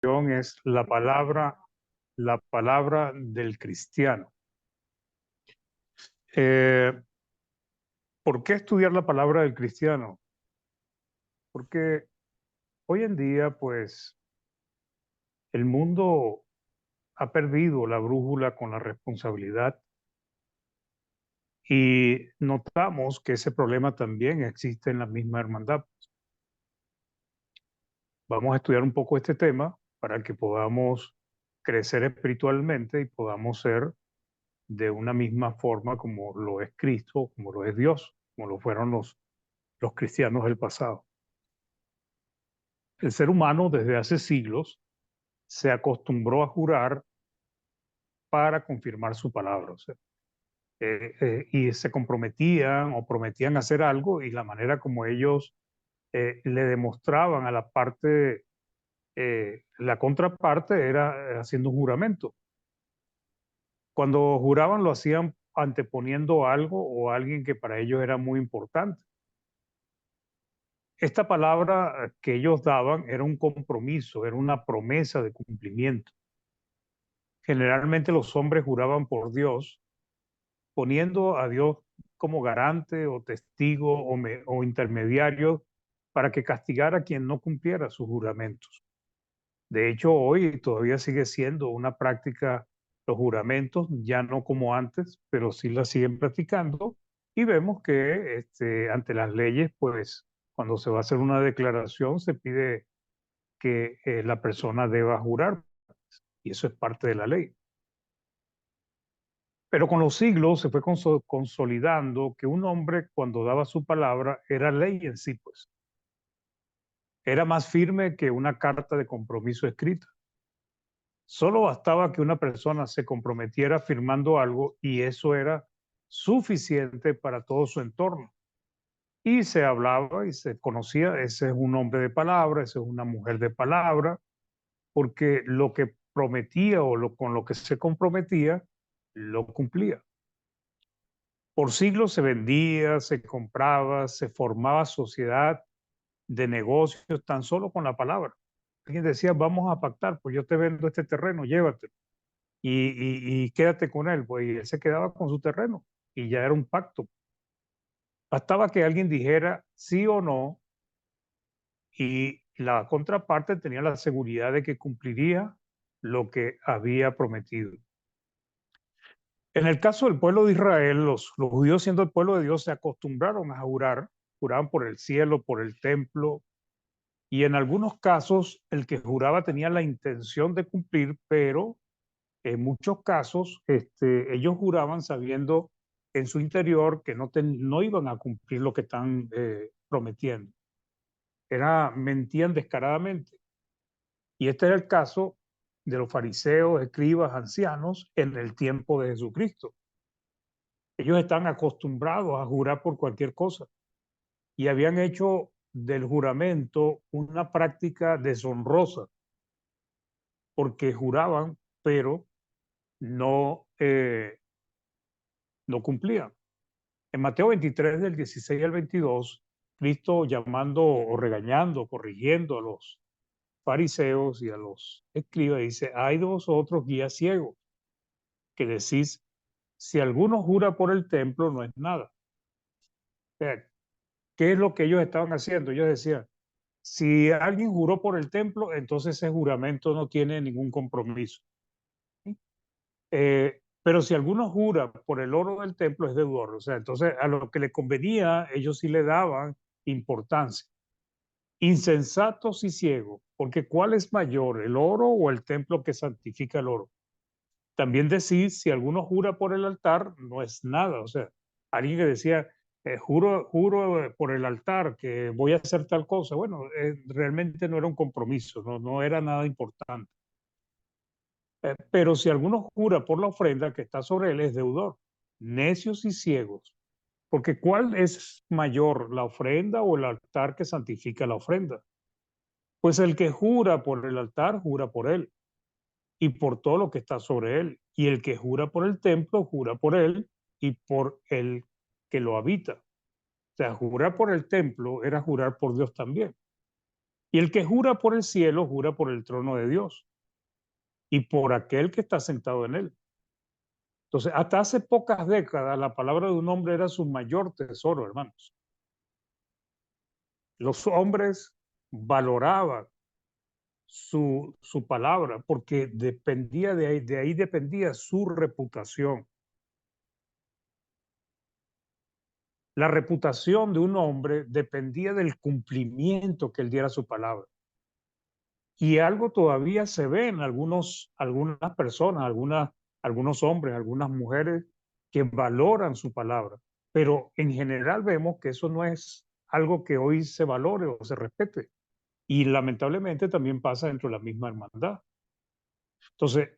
Es la palabra del cristiano. Eh, ¿Por qué estudiar la palabra del cristiano? Porque hoy en día, pues, el mundo ha perdido la brújula con la responsabilidad y notamos que ese problema también existe en la misma hermandad. Vamos a estudiar un poco este tema para que podamos crecer espiritualmente y podamos ser de una misma forma como lo es Cristo, como lo es Dios, como lo fueron los cristianos del pasado. El ser humano desde hace siglos se acostumbró a jurar para confirmar su palabra. O sea, y se comprometían o prometían hacer algo y la manera como ellos le demostraban a la parte, la contraparte era haciendo un juramento. Cuando juraban lo hacían anteponiendo algo o alguien que para ellos era muy importante. Esta palabra que ellos daban era un compromiso, era una promesa de cumplimiento. Generalmente los hombres juraban por Dios, poniendo a Dios como garante o testigo o intermediario para que castigara a quien no cumpliera sus juramentos. De hecho, hoy todavía sigue siendo una práctica los juramentos, ya no como antes, pero sí la siguen practicando y vemos que ante las leyes, pues cuando se va a hacer una declaración se pide que la persona deba jurar y eso es parte de la ley. Pero con los siglos se fue consolidando que un hombre cuando daba su palabra era ley en sí, pues. Era más firme que una carta de compromiso escrita. Solo bastaba que una persona se comprometiera firmando algo y eso era suficiente para todo su entorno. Y se hablaba y se conocía, ese es un hombre de palabra, esa es una mujer de palabra, porque lo que prometía con lo que se comprometía, lo cumplía. Por siglos se vendía, se compraba, se formaba sociedad de negocios tan solo con la palabra. Alguien decía, vamos a pactar, pues yo te vendo este terreno, llévatelo y quédate con él. Pues y él se quedaba con su terreno y ya era un pacto. Bastaba que alguien dijera sí o no y la contraparte tenía la seguridad de que cumpliría lo que había prometido. En el caso del pueblo de Israel, los judíos siendo el pueblo de Dios se acostumbraron a jurar, juraban por el cielo, por el templo, y en algunos casos el que juraba tenía la intención de cumplir, pero en muchos casos ellos juraban sabiendo en su interior que no iban a cumplir lo que están prometiendo. Mentían descaradamente. Y este era el caso de los fariseos, escribas, ancianos en el tiempo de Jesucristo. Ellos están acostumbrados a jurar por cualquier cosa y habían hecho del juramento una práctica deshonrosa porque juraban, pero no, no cumplían. En Mateo 23, del 16 al 22, Cristo llamando o regañando, corrigiendo a los fariseos y a los escribas, dice, hay de vosotros guías ciegos, que decís, si alguno jura por el templo, no es nada. O sea, ¿qué es lo que ellos estaban haciendo? Ellos decían, si alguien juró por el templo, entonces ese juramento no tiene ningún compromiso. Pero si alguno jura por el oro del templo, es deudor. O sea, entonces a lo que le convenía, ellos sí le daban importancia. Insensatos y ciegos, porque ¿cuál es mayor, el oro o el templo que santifica el oro? También decir, si alguno jura por el altar, no es nada. O sea, alguien que decía, juro por el altar que voy a hacer tal cosa. Bueno, realmente no era un compromiso, no era nada importante. Pero si alguno jura por la ofrenda que está sobre él, es deudor. Necios y ciegos. Porque ¿cuál es mayor, la ofrenda o el altar que santifica la ofrenda? Pues el que jura por el altar, jura por él y por todo lo que está sobre él. Y el que jura por el templo, jura por él y por el que lo habita. O sea, jurar por el templo era jurar por Dios también. Y el que jura por el cielo, jura por el trono de Dios y por aquel que está sentado en él. Entonces, hasta hace pocas décadas, la palabra de un hombre era su mayor tesoro, hermanos. Los hombres valoraban su palabra porque dependía de ahí dependía su reputación. La reputación de un hombre dependía del cumplimiento que él diera a su palabra. Y algo todavía se ve en algunas personas, algunos hombres, algunas mujeres que valoran su palabra. Pero en general vemos que eso no es algo que hoy se valore o se respete. Y lamentablemente también pasa dentro de la misma hermandad. Entonces,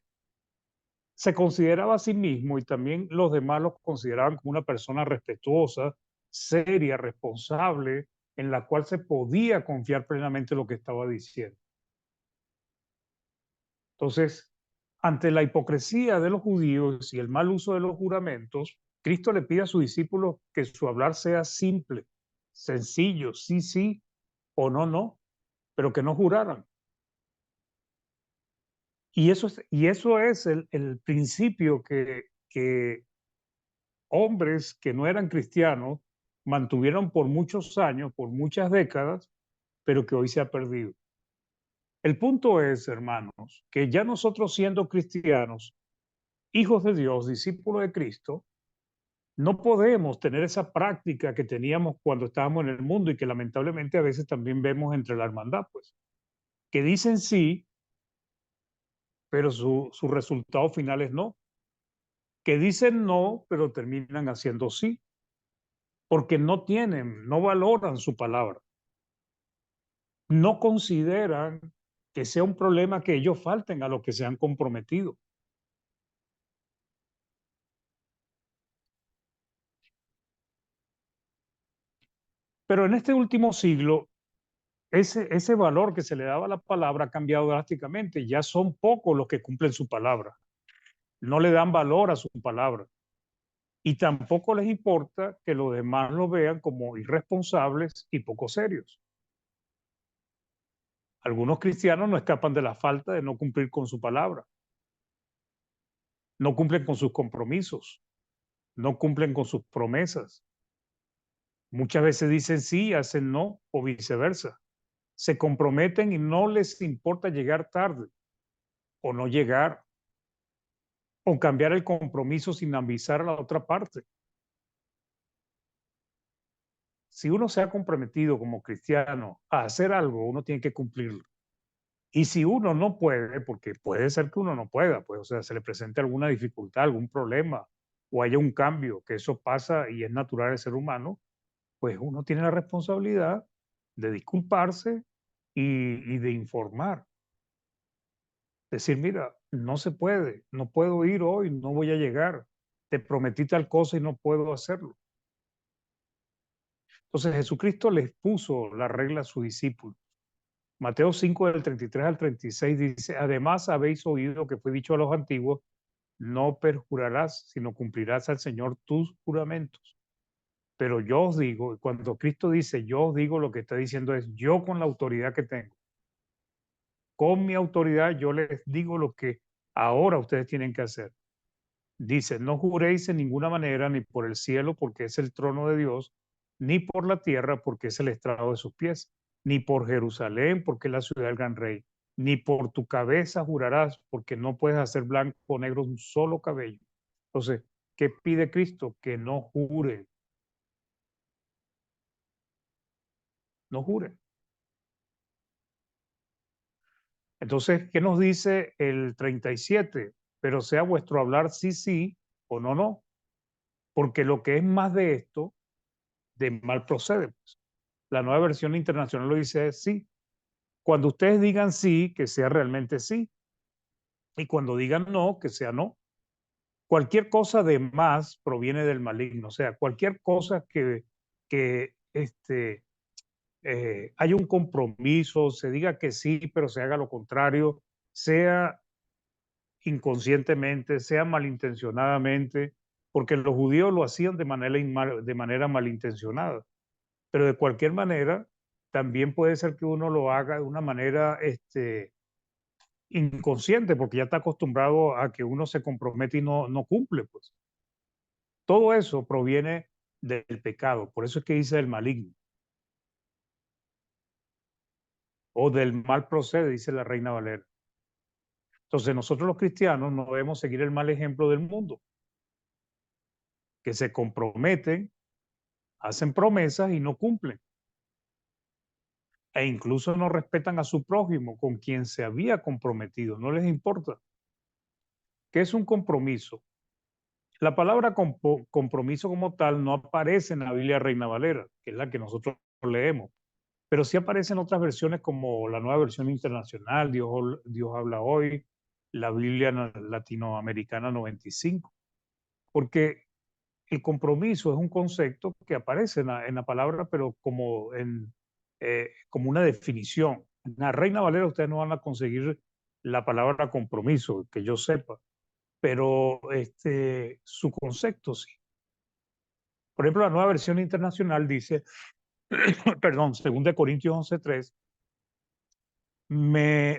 se consideraba a sí mismo y también los demás lo consideraban como una persona respetuosa, seria, responsable, en la cual se podía confiar plenamente en lo que estaba diciendo. Entonces, ante la hipocresía de los judíos y el mal uso de los juramentos, Cristo le pide a sus discípulos que su hablar sea simple, sencillo, sí, sí o no, no, pero que no juraran. Y eso es el principio que hombres que no eran cristianos mantuvieron por muchos años, por muchas décadas, pero que hoy se ha perdido. El punto es, hermanos, que ya nosotros siendo cristianos, hijos de Dios, discípulos de Cristo, no podemos tener esa práctica que teníamos cuando estábamos en el mundo y que lamentablemente a veces también vemos entre la hermandad, pues, que dicen sí, pero su resultado final es no, que dicen no, pero terminan haciendo sí, porque no valoran su palabra, no consideran que sea un problema que ellos falten a lo que se han comprometido. Pero en este último siglo, ese valor que se le daba a la palabra ha cambiado drásticamente. Ya son pocos los que cumplen su palabra. No le dan valor a su palabra. Y tampoco les importa que los demás lo vean como irresponsables y poco serios. Algunos cristianos no escapan de la falta de no cumplir con su palabra. No cumplen con sus compromisos. No cumplen con sus promesas. Muchas veces dicen sí, hacen no o viceversa. Se comprometen y no les importa llegar tarde o no llegar o cambiar el compromiso sin avisar a la otra parte. Si uno se ha comprometido como cristiano a hacer algo, uno tiene que cumplirlo. Y si uno no puede, porque puede ser que uno no pueda, pues, o sea, se le presente alguna dificultad, algún problema, o haya un cambio, que eso pasa y es natural del ser humano, pues uno tiene la responsabilidad de disculparse y de informar. Decir, mira, no se puede, no puedo ir hoy, no voy a llegar, te prometí tal cosa y no puedo hacerlo. Entonces Jesucristo les puso la regla a sus discípulos. Mateo 5 del 33 al 36 dice, además habéis oído que fue dicho a los antiguos, no perjurarás, sino cumplirás al Señor tus juramentos. Pero yo os digo, cuando Cristo dice yo os digo, lo que está diciendo es yo con la autoridad que tengo, con mi autoridad yo les digo lo que ahora ustedes tienen que hacer. Dice, no juréis en ninguna manera ni por el cielo porque es el trono de Dios, ni por la tierra porque es el estrado de sus pies, ni por Jerusalén porque es la ciudad del gran rey, ni por tu cabeza jurarás porque no puedes hacer blanco o negro un solo cabello. Entonces, ¿qué pide Cristo? Que no jure, no jure. Entonces, ¿qué nos dice el 37? Pero sea vuestro hablar sí, sí o no, no, porque lo que es más de esto, de mal procede, pues. La nueva versión internacional lo dice sí. Cuando ustedes digan sí, que sea realmente sí. Y cuando digan no, que sea no. Cualquier cosa de más proviene del maligno. O sea, cualquier cosa que haya un compromiso, se diga que sí, pero se haga lo contrario, sea inconscientemente, sea malintencionadamente, porque los judíos lo hacían de manera malintencionada. Pero de cualquier manera, también puede ser que uno lo haga de una manera inconsciente, porque ya está acostumbrado a que uno se compromete y no cumple, pues. Todo eso proviene del pecado, por eso es que dice el maligno, o del mal procede, dice la Reina Valera. Entonces nosotros los cristianos no debemos seguir el mal ejemplo del mundo, que se comprometen, hacen promesas y no cumplen, e incluso no respetan a su prójimo con quien se había comprometido, no les importa. ¿Qué es un compromiso? La palabra compromiso como tal no aparece en la Biblia Reina Valera, que es la que nosotros leemos, pero sí aparece en otras versiones como la Nueva Versión Internacional, Dios habla hoy, la Biblia Latinoamericana 95, porque el compromiso es un concepto que aparece en la palabra, pero como una definición. En la Reina Valera ustedes no van a conseguir la palabra compromiso, que yo sepa, pero su concepto sí. Por ejemplo, la Nueva Versión Internacional dice, perdón, 2 Corintios 11:3,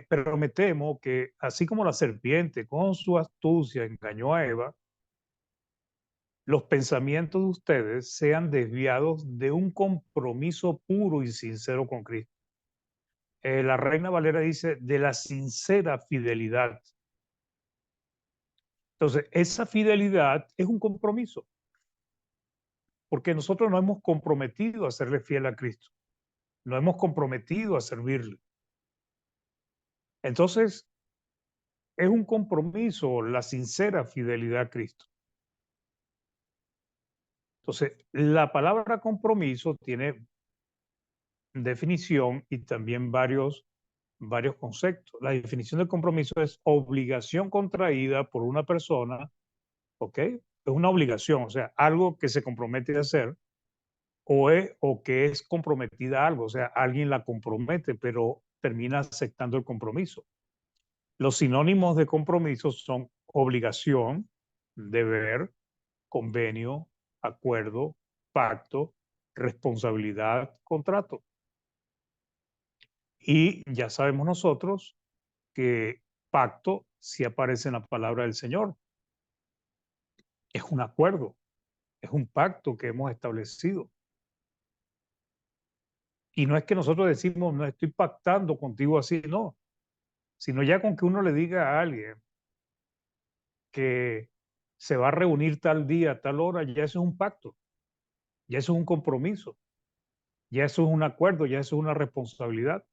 pero me temo que así como la serpiente con su astucia engañó a Eva, los pensamientos de ustedes sean desviados de un compromiso puro y sincero con Cristo. La Reina Valera dice de la sincera fidelidad. Entonces, esa fidelidad es un compromiso, porque nosotros nos hemos comprometido a serle fiel a Cristo, nos hemos comprometido a servirle. Entonces, es un compromiso la sincera fidelidad a Cristo. Entonces, la palabra compromiso tiene definición y también varios conceptos. La definición de compromiso es obligación contraída por una persona, ¿ok? Es una obligación, o sea, algo que se compromete a hacer o que es comprometida a algo, o sea, alguien la compromete, pero termina aceptando el compromiso. Los sinónimos de compromiso son obligación, deber, convenio, acuerdo, pacto, responsabilidad, contrato. Y ya sabemos nosotros que pacto sí aparece en la palabra del Señor. Es un acuerdo, es un pacto que hemos establecido. Y no es que nosotros decimos, no estoy pactando contigo así, no, sino ya con que uno le diga a alguien que se va a reunir tal día, tal hora, ya eso es un pacto, ya eso es un compromiso, ya eso es un acuerdo, ya eso es una responsabilidad.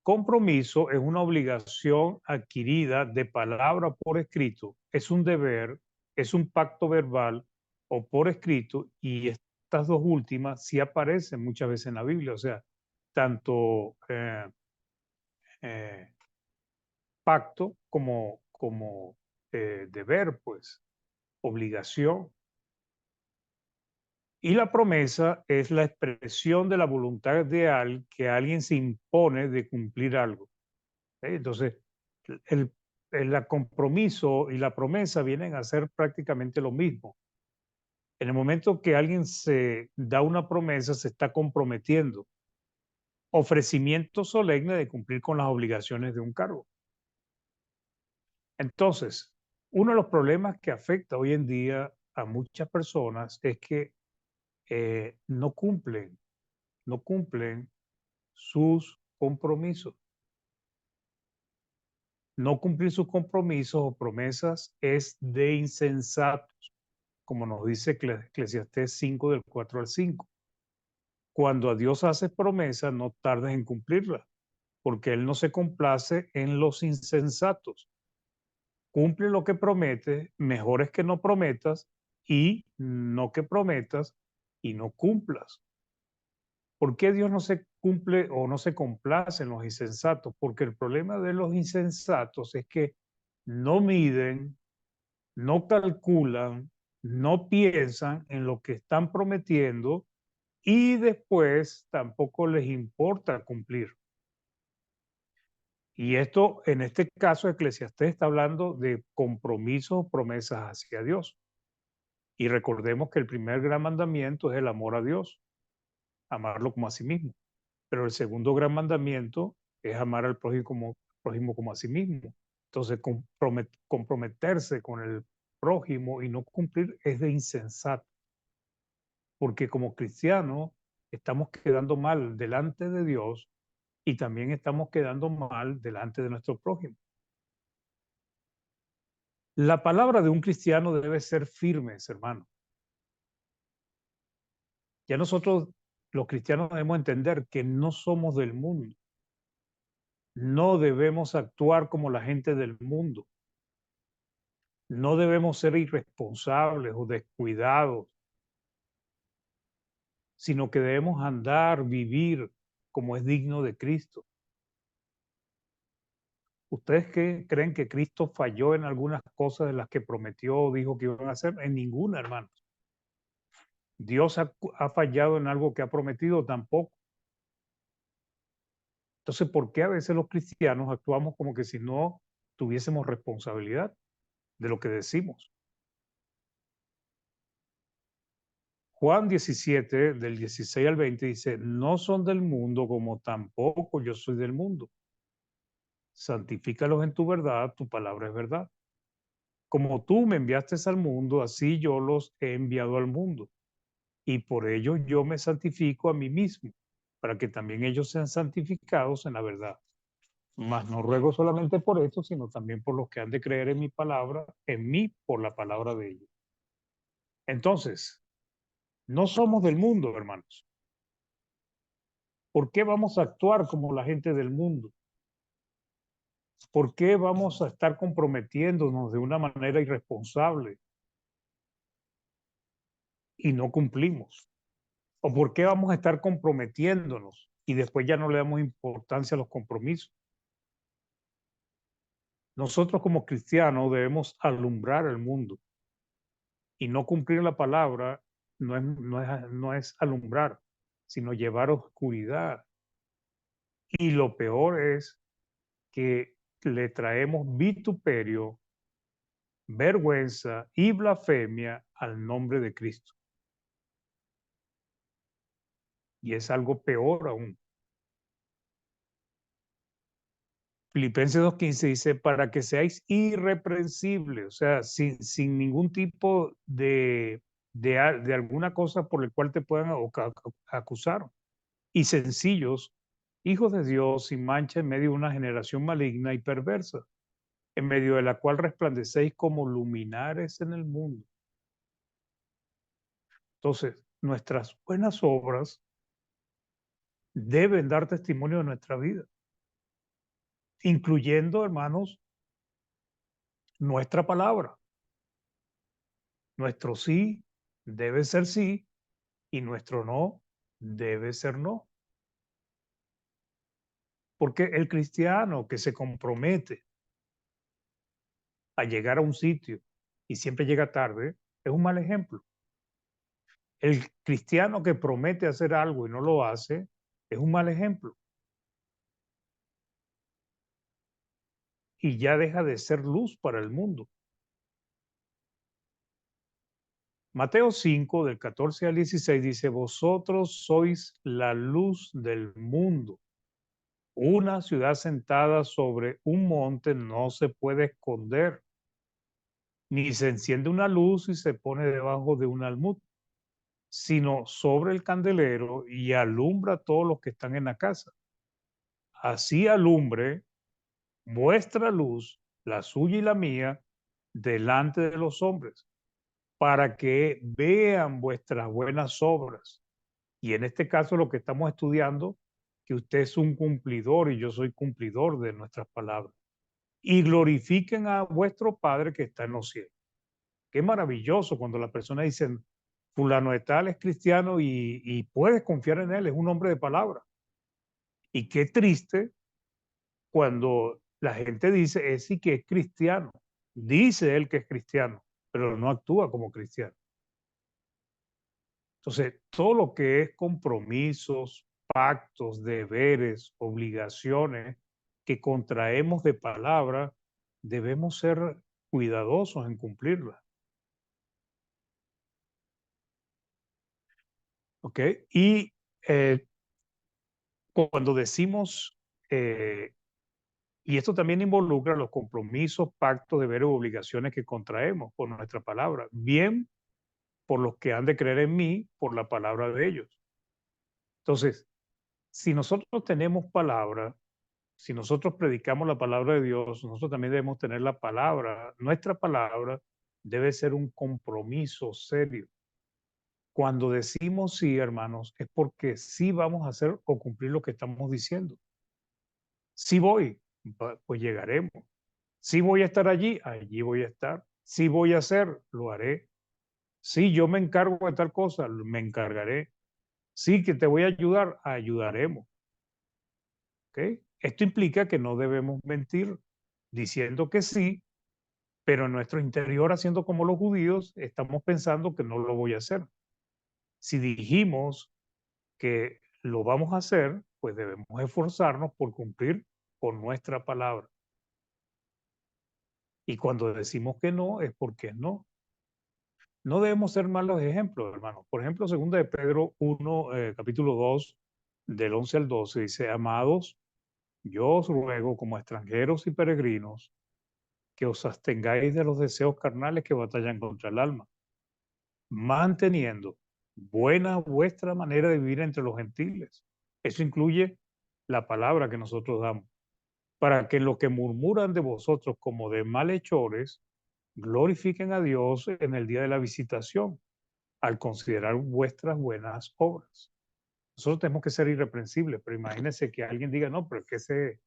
Compromiso es una obligación adquirida de palabra por escrito, es un deber, es un pacto verbal o por escrito, y estas dos últimas sí aparecen muchas veces en la Biblia, o sea, tanto eh, pacto como deber, pues, obligación. Y la promesa es la expresión de la voluntad que alguien se impone de cumplir algo. Entonces, el, el compromiso y la promesa vienen a ser prácticamente lo mismo. En el momento que alguien se da una promesa, se está comprometiendo. Ofrecimiento solemne de cumplir con las obligaciones de un cargo. Entonces, uno de los problemas que afecta hoy en día a muchas personas es que no cumplen sus compromisos. No cumplir sus compromisos o promesas es de insensatos, como nos dice Eclesiastés 5 del 4 al 5. Cuando a Dios haces promesa, no tardes en cumplirla, porque Él no se complace en los insensatos. Cumple lo que prometes, mejor es que no prometas y no que prometas y no cumplas. ¿Por qué Dios no se cumple o no se complace en los insensatos? Porque el problema de los insensatos es que no miden, no calculan, no piensan en lo que están prometiendo y después tampoco les importa cumplir. Y esto, en este caso, Eclesiastés está hablando de compromisos o promesas hacia Dios. Y recordemos que el primer gran mandamiento es el amor a Dios, amarlo como a sí mismo. Pero el segundo gran mandamiento es amar al prójimo como a sí mismo. Entonces, comprometerse con el prójimo y no cumplir es de insensato, porque como cristianos estamos quedando mal delante de Dios y también estamos quedando mal delante de nuestro prójimo. La palabra de un cristiano debe ser firme, hermano. Ya nosotros, los cristianos, debemos entender que no somos del mundo. No debemos actuar como la gente del mundo. No debemos ser irresponsables o descuidados, sino que debemos andar, vivir como es digno de Cristo. ¿Ustedes creen que Cristo falló en algunas cosas de las que prometió o dijo que iban a hacer? En ninguna, hermano. ¿Dios ha fallado en algo que ha prometido? Tampoco. Entonces, ¿por qué a veces los cristianos actuamos como que si no tuviésemos responsabilidad de lo que decimos? Juan 17, del 16 al 20, dice, no son del mundo como tampoco yo soy del mundo. Santifícalos en tu verdad, tu palabra es verdad. Como tú me enviaste al mundo, así yo los he enviado al mundo. Y por ello yo me santifico a mí mismo, para que también ellos sean santificados en la verdad. Mas no ruego solamente por esto, sino también por los que han de creer en mi palabra, en mí por la palabra de ellos. Entonces, no somos del mundo, hermanos. ¿Por qué vamos a actuar como la gente del mundo? ¿Por qué vamos a estar comprometiéndonos de una manera irresponsable y no cumplimos? ¿O por qué vamos a estar comprometiéndonos y después ya no le damos importancia a los compromisos? Nosotros como cristianos debemos alumbrar el mundo y no cumplir la palabra no es alumbrar, sino llevar oscuridad. Y lo peor es que le traemos vituperio, vergüenza y blasfemia al nombre de Cristo. Y es algo peor aún. Filipenses 2:15 dice, para que seáis irreprensibles, o sea, sin ningún tipo de alguna cosa por el cual te puedan acusar, y sencillos, hijos de Dios, sin mancha en medio de una generación maligna y perversa, en medio de la cual resplandecéis como luminares en el mundo. Entonces, nuestras buenas obras deben dar testimonio de nuestra vida, incluyendo, hermanos, nuestra palabra. Nuestro sí debe ser sí y nuestro no debe ser no. Porque el cristiano que se compromete a llegar a un sitio y siempre llega tarde es un mal ejemplo. El cristiano que promete hacer algo y no lo hace es un mal ejemplo. Y ya deja de ser luz para el mundo. Mateo 5, del 14 al 16 dice, vosotros sois la luz del mundo. Una ciudad sentada sobre un monte no se puede esconder, ni se enciende una luz y se pone debajo de un almud, sino sobre el candelero y alumbra a todos los que están en la casa. Así alumbre vuestra luz, la suya y la mía, delante de los hombres, para que vean vuestras buenas obras. Y en este caso lo que estamos estudiando, que usted es un cumplidor y yo soy cumplidor de nuestras palabras. Y glorifiquen a vuestro Padre que está en los cielos. Qué maravilloso cuando la persona dice, fulano de tal es cristiano y puedes confiar en él, es un hombre de palabra. Y qué triste cuando la gente dice, es sí que es cristiano, dice él que es cristiano, pero no actúa como cristiano. Entonces, todo lo que es compromisos, pactos, deberes, obligaciones que contraemos de palabra, debemos ser cuidadosos en cumplirlas. ¿ok? Y cuando decimos, y esto también involucra los compromisos, pactos, deberes u obligaciones que contraemos por nuestra palabra, bien por los que han de creer en mí, por la palabra de ellos. Entonces, si nosotros tenemos palabra, si nosotros predicamos la palabra de Dios, nosotros también debemos tener la palabra. Nuestra palabra debe ser un compromiso serio. Cuando decimos sí, hermanos, es porque sí vamos a hacer o cumplir lo que estamos diciendo. Si voy, pues llegaremos. Si voy a estar allí, allí voy a estar. Si voy a hacer, lo haré. Si yo me encargo de tal cosa, me encargaré. Sí, que te voy a ayudar, ayudaremos. ¿Ok? Esto implica que no debemos mentir diciendo que sí, pero en nuestro interior, haciendo como los judíos, estamos pensando que no lo voy a hacer. Si dijimos que lo vamos a hacer, pues debemos esforzarnos por cumplir con nuestra palabra. Y cuando decimos que no, es porque no. No debemos ser malos ejemplos, hermanos. Por ejemplo, segunda de Pedro 1, capítulo 2, del 11 al 12, dice, amados, yo os ruego como extranjeros y peregrinos que os abstengáis de los deseos carnales que batallan contra el alma, manteniendo buena vuestra manera de vivir entre los gentiles. Eso incluye la palabra que nosotros damos, para que lo que murmuran de vosotros como de malhechores, glorifiquen a Dios en el día de la visitación, al considerar vuestras buenas obras. Nosotros tenemos que ser irreprensibles, pero imagínense que alguien diga, no, pero es que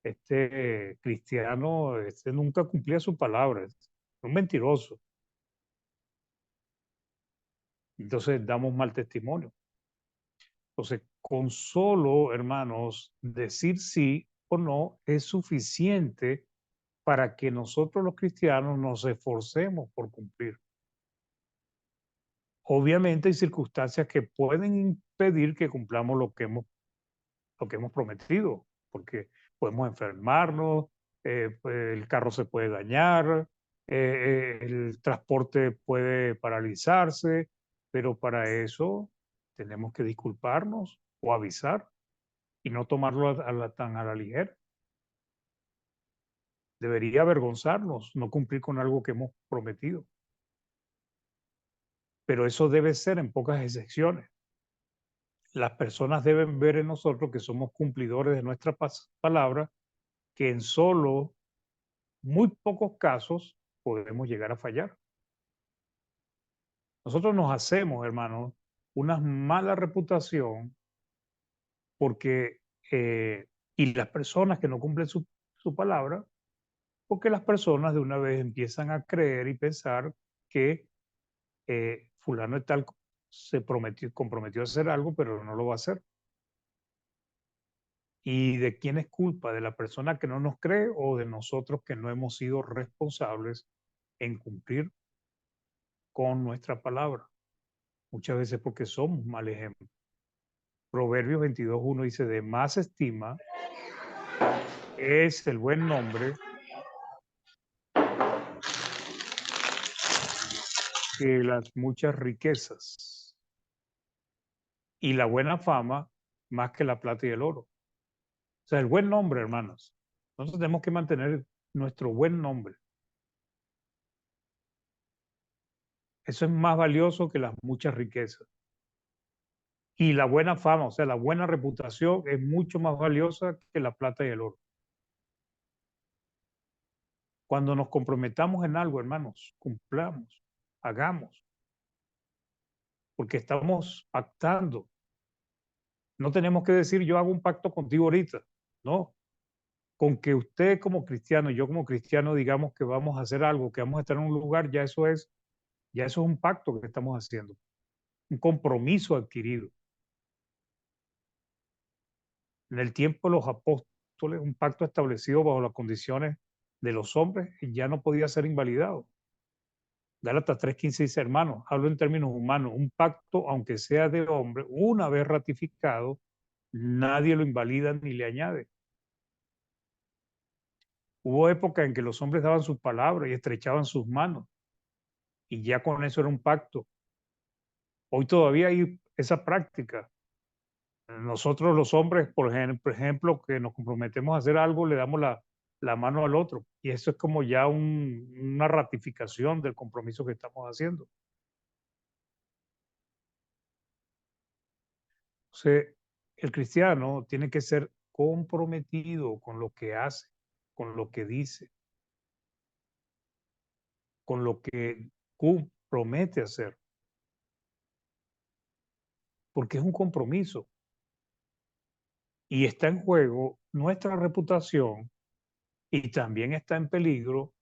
este cristiano nunca cumplía su palabra, es un mentiroso. Entonces damos mal testimonio. Entonces, con solo, hermanos, decir sí o no es suficiente para que nosotros los cristianos nos esforcemos por cumplir. Obviamente hay circunstancias que pueden impedir que cumplamos lo que hemos prometido, porque podemos enfermarnos, pues, el carro se puede dañar, el transporte puede paralizarse, pero para eso tenemos que disculparnos o avisar y no tomarlo tan a la ligera. Debería avergonzarnos no cumplir con algo que hemos prometido, pero eso debe ser en pocas excepciones. Las personas deben ver en nosotros que somos cumplidores de nuestra palabra, que en solo muy pocos casos podemos llegar a fallar. Nosotros nos hacemos, hermanos, una mala reputación porque, y las personas que no cumplen su palabra, porque las personas de una vez empiezan a creer y pensar que fulano de tal comprometió a hacer algo, pero no lo va a hacer. ¿Y de quién es culpa? ¿De la persona que no nos cree o de nosotros que no hemos sido responsables en cumplir con nuestra palabra? Muchas veces porque somos mal ejemplo. Proverbios 22:1 dice, de más estima es el buen nombre que las muchas riquezas y la buena fama más que la plata y el oro. O sea, el buen nombre, hermanos. Nosotros tenemos que mantener nuestro buen nombre. Eso es más valioso que las muchas riquezas. Y la buena fama, o sea, la buena reputación es mucho más valiosa que la plata y el oro. Cuando nos comprometamos en algo, hermanos, cumplamos, hagamos, porque estamos pactando. No tenemos que decir yo hago un pacto contigo ahorita. No, con que usted como cristiano y yo como cristiano digamos que vamos a hacer algo, que vamos a estar en un lugar, ya eso es un pacto que estamos haciendo, un compromiso adquirido. En el tiempo de los apóstoles, un pacto establecido bajo las condiciones de los hombres ya no podía ser invalidado. Gálatas 3:15 dice, hermanos, hablo en términos humanos, un pacto, aunque sea de hombre, una vez ratificado, nadie lo invalida ni le añade. Hubo época en que los hombres daban sus palabras y estrechaban sus manos, y ya con eso era un pacto. Hoy todavía hay esa práctica. Nosotros los hombres, por ejemplo, que nos comprometemos a hacer algo, le damos la mano al otro. Y eso es como ya una ratificación del compromiso que estamos haciendo. Entonces, el cristiano tiene que ser comprometido con lo que hace, con lo que dice, con lo que promete hacer, porque es un compromiso y está en juego nuestra reputación y también está en peligro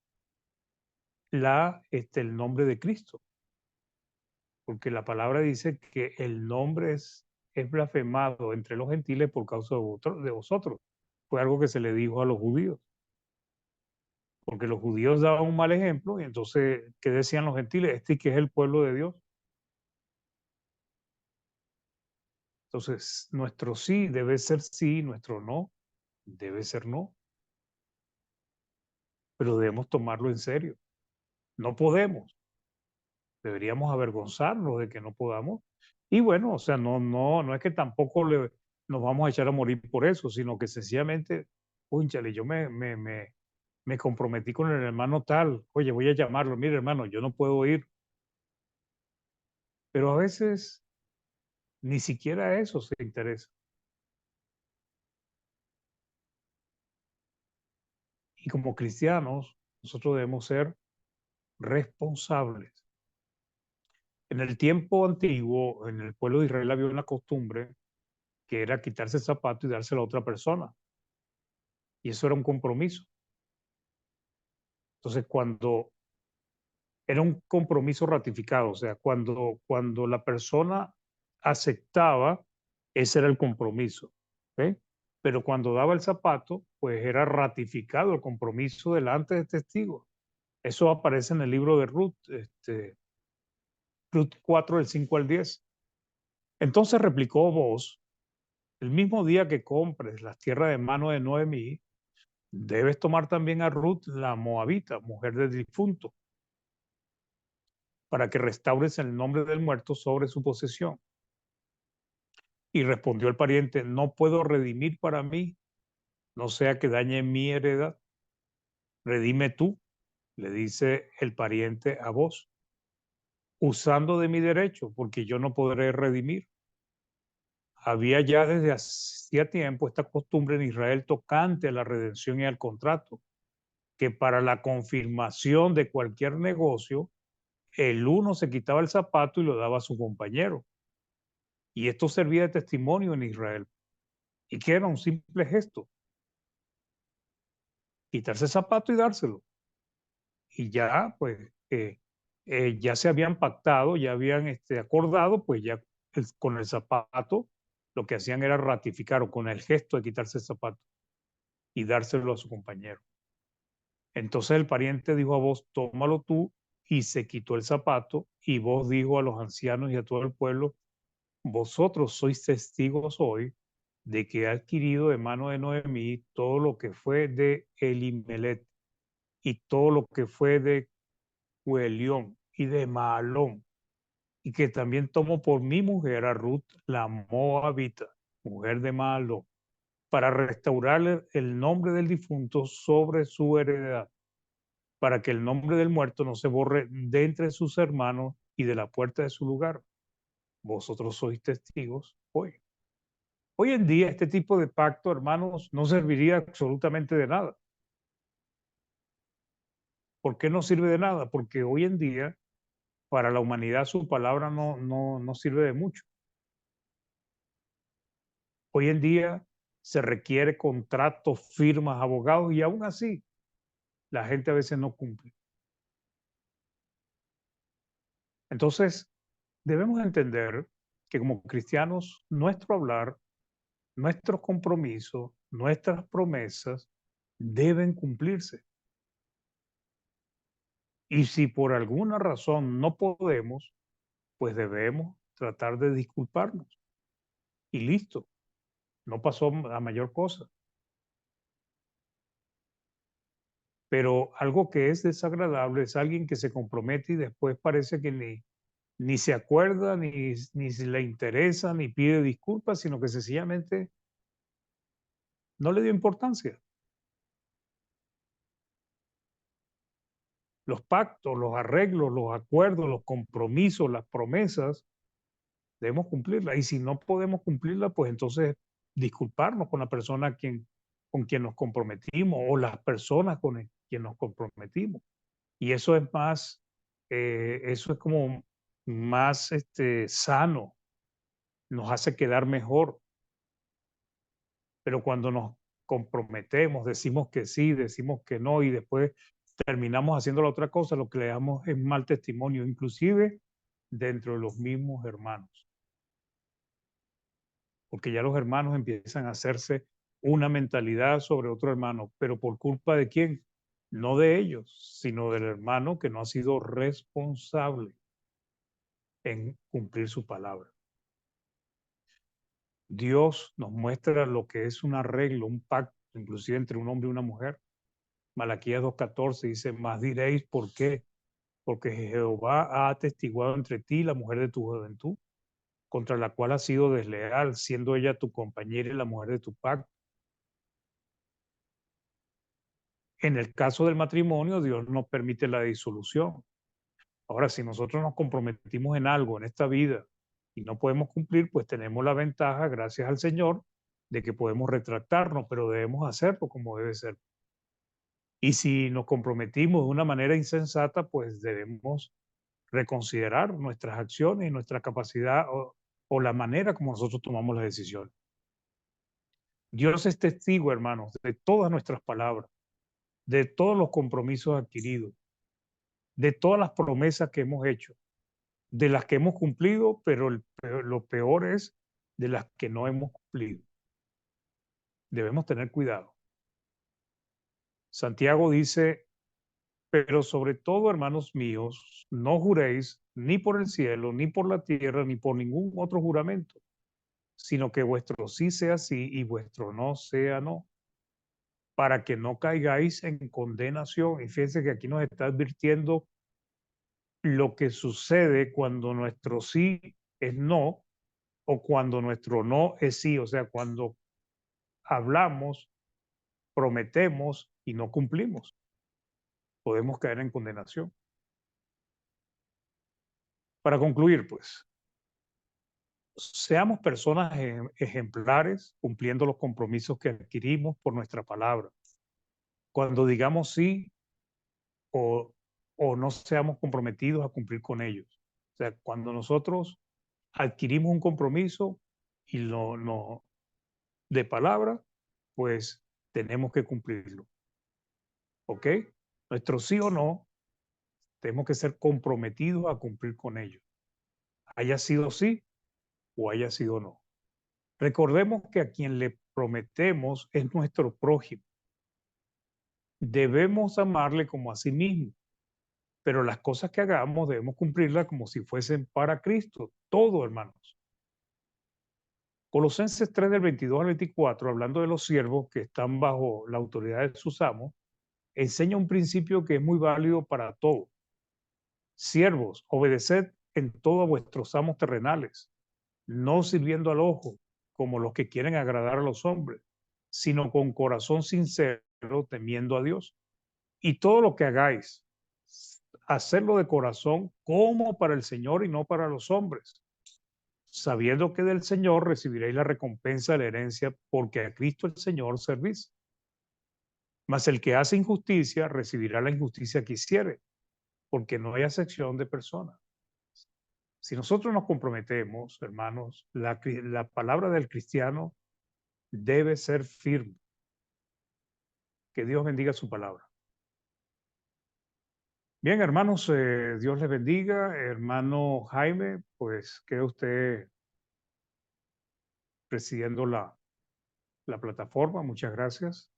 el nombre de Cristo, porque la palabra dice que el nombre es blasfemado entre los gentiles por causa de vosotros. Fue algo que se le dijo a los judíos, porque los judíos daban un mal ejemplo y entonces, ¿qué decían los gentiles? Este que es el pueblo de Dios. Entonces, nuestro sí debe ser sí, nuestro no debe ser no, pero debemos tomarlo en serio. No podemos, deberíamos avergonzarnos de que no podamos. Y bueno, o sea, no es que tampoco nos vamos a echar a morir por eso, sino que sencillamente, cónchale, yo me comprometí con el hermano tal, oye, voy a llamarlo, mire hermano, yo no puedo ir, pero a veces ni siquiera eso se interesa. Y como cristianos, nosotros debemos ser responsables. En el tiempo antiguo, en el pueblo de Israel había una costumbre que era quitarse el zapato y dárselo a otra persona. Y eso era un compromiso. Entonces, cuando era un compromiso ratificado, o sea, cuando la persona aceptaba, ese era el compromiso. ¿Ok? Pero cuando daba el zapato, pues era ratificado el compromiso delante de testigos. Eso aparece en el libro de Ruth, Ruth 4, del 5 al 10. Entonces replicó vos, el mismo día que compres las tierras de mano de Noemí, debes tomar también a Ruth, la moabita, mujer del difunto, para que restaures el nombre del muerto sobre su posesión. Y respondió el pariente, no puedo redimir para mí, no sea que dañe mi heredad. Redime tú, le dice el pariente a vos, usando de mi derecho, porque yo no podré redimir. Había ya desde hacía tiempo esta costumbre en Israel tocante a la redención y al contrato, que para la confirmación de cualquier negocio, el uno se quitaba el zapato y lo daba a su compañero. Y esto servía de testimonio en Israel. ¿Y que era? Un simple gesto, quitarse el zapato y dárselo. Y ya, pues, ya se habían pactado, ya habían acordado, pues ya con el zapato lo que hacían era ratificar o con el gesto de quitarse el zapato y dárselo a su compañero. Entonces el pariente dijo a vos, tómalo tú, y se quitó el zapato, y vos dijo a los ancianos y a todo el pueblo, vosotros sois testigos hoy de que he adquirido de mano de Noemí todo lo que fue de Elimelet y todo lo que fue de Cuelión y de Maalón, y que también tomo por mi mujer a Ruth, la Moabita, mujer de Maalón, para restaurarle el nombre del difunto sobre su heredad, para que el nombre del muerto no se borre de entre sus hermanos y de la puerta de su lugar. Vosotros sois testigos hoy. Hoy en día este tipo de pacto, hermanos, no serviría absolutamente de nada. ¿Por qué no sirve de nada? Porque hoy en día para la humanidad su palabra no sirve de mucho. Hoy en día se requiere contratos, firmas, abogados y aún así la gente a veces no cumple. Entonces, debemos entender que como cristianos nuestro hablar, nuestros compromisos, nuestras promesas deben cumplirse. Y si por alguna razón no podemos, pues debemos tratar de disculparnos. Y listo, no pasó a mayor cosa. Pero algo que es desagradable es alguien que se compromete y después parece que ni se acuerda, ni se le interesa, ni pide disculpas, sino que sencillamente no le dio importancia. Los pactos, los arreglos, los acuerdos, los compromisos, las promesas, debemos cumplirlas. Y si no podemos cumplirlas, pues entonces disculparnos con la persona con quien nos comprometimos o las personas quien nos comprometimos. Y eso es más, eso es como más sano, nos hace quedar mejor. Pero cuando nos comprometemos, decimos que sí, decimos que no y después terminamos haciendo la otra cosa, lo que le damos es mal testimonio, inclusive dentro de los mismos hermanos, porque ya los hermanos empiezan a hacerse una mentalidad sobre otro hermano, pero ¿por culpa de quién? No de ellos, sino del hermano que no ha sido responsable en cumplir su palabra. Dios nos muestra lo que es un arreglo, un pacto, inclusive entre un hombre y una mujer. Malaquías 2:14 dice, más diréis, ¿por qué? Porque Jehová ha atestiguado entre ti la mujer de tu juventud, contra la cual has sido desleal, siendo ella tu compañera y la mujer de tu pacto. En el caso del matrimonio, Dios no permite la disolución. Ahora, si nosotros nos comprometimos en algo en esta vida y no podemos cumplir, pues tenemos la ventaja, gracias al Señor, de que podemos retractarnos, pero debemos hacerlo como debe ser. Y si nos comprometimos de una manera insensata, pues debemos reconsiderar nuestras acciones y nuestra capacidad o la manera como nosotros tomamos las decisiones. Dios es testigo, hermanos, de todas nuestras palabras, de todos los compromisos adquiridos, de todas las promesas que hemos hecho, de las que hemos cumplido, pero lo peor es de las que no hemos cumplido. Debemos tener cuidado. Santiago dice, pero sobre todo, hermanos míos, no juréis ni por el cielo, ni por la tierra, ni por ningún otro juramento, sino que vuestro sí sea sí y vuestro no sea no, para que no caigáis en condenación. Y fíjense que aquí nos está advirtiendo lo que sucede cuando nuestro sí es no o cuando nuestro no es sí, o sea, cuando hablamos, prometemos y no cumplimos, podemos caer en condenación. Para concluir, pues, seamos personas ejemplares cumpliendo los compromisos que adquirimos por nuestra palabra. Cuando digamos sí o, o no seamos comprometidos a cumplir con ellos. O sea, cuando nosotros adquirimos un compromiso y no de palabra, pues tenemos que cumplirlo. ¿Ok? Nuestro sí o no, tenemos que ser comprometidos a cumplir con ello. Haya sido sí o haya sido no. Recordemos que a quien le prometemos es nuestro prójimo. Debemos amarle como a sí mismo, pero las cosas que hagamos debemos cumplirlas como si fuesen para Cristo. Todo, hermanos. Colosenses 3 del 22 al 24, hablando de los siervos que están bajo la autoridad de sus amos, enseña un principio que es muy válido para todos. Siervos, obedeced en todo a vuestros amos terrenales, no sirviendo al ojo, como los que quieren agradar a los hombres, sino con corazón sincero, temiendo a Dios. Y todo lo que hagáis, hacerlo de corazón como para el Señor y no para los hombres, sabiendo que del Señor recibiréis la recompensa de la herencia, porque a Cristo el Señor servís. Mas el que hace injusticia recibirá la injusticia que hiciere, porque no hay acepción de personas. Si nosotros nos comprometemos, hermanos, la palabra del cristiano debe ser firme. Que Dios bendiga su palabra. Bien, hermanos, Dios les bendiga. Hermano Jaime, pues queda usted presidiendo la plataforma. Muchas gracias.